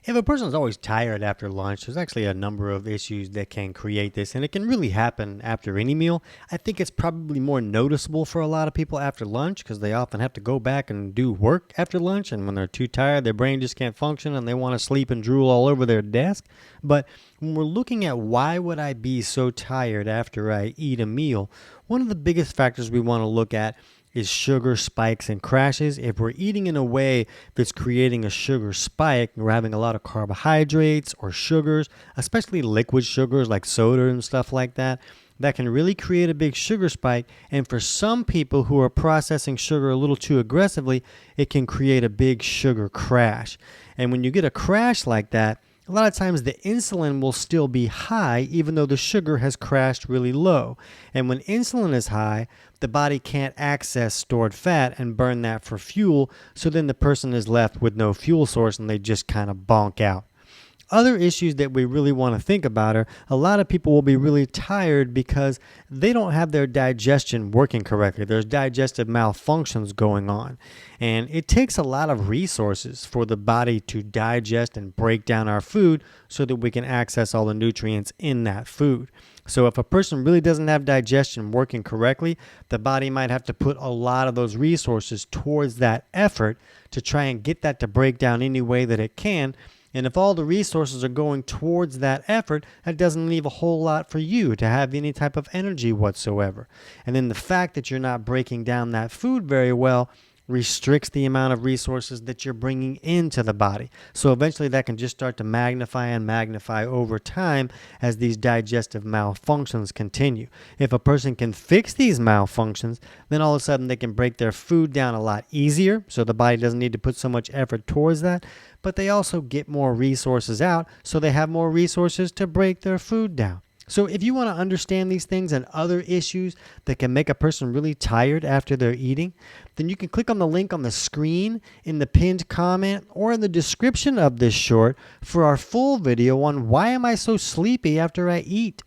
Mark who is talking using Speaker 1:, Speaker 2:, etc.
Speaker 1: If a person's always tired after lunch, there's actually a number of issues that can create this, and it can really happen after any meal. I think it's probably more noticeable for a lot of people after lunch because they often have to go back and do work after lunch, and when they're too tired, their brain just can't function and they want to sleep and drool all over their desk. But when we're looking at why would I be so tired after I eat a meal, one of the biggest factors we want to look at is sugar spikes and crashes. If we're eating in a way that's creating a sugar spike, we're having a lot of carbohydrates or sugars, especially liquid sugars like soda and stuff like that, that can really create a big sugar spike. And for some people who are processing sugar a little too aggressively, it can create a big sugar crash. And when you get a crash like that, a lot of times the insulin will still be high even though the sugar has crashed really low. And when insulin is high, the body can't access stored fat and burn that for fuel, so then the person is left with no fuel source and they just kind of bonk out. Other issues that we really want to think about are a lot of people will be really tired because they don't have their digestion working correctly. There's digestive malfunctions going on. And it takes a lot of resources for the body to digest and break down our food so that we can access all the nutrients in that food. So if a person really doesn't have digestion working correctly, the body might have to put a lot of those resources towards that effort to try and get that to break down any way that it can. And if all the resources are going towards that effort, that doesn't leave a whole lot for you to have any type of energy whatsoever. And then the fact that you're not breaking down that food very well restricts the amount of resources that you're bringing into the body. So eventually that can just start to magnify and magnify over time as these digestive malfunctions continue. If a person can fix these malfunctions, then all of a sudden they can break their food down a lot easier, so the body doesn't need to put so much effort towards that, but they also get more resources out, so they have more resources to break their food down. So if you want to understand these things and other issues that can make a person really tired after they're eating, then you can click on the link on the screen, in the pinned comment, or in the description of this short for our full video on why am I so sleepy after I eat.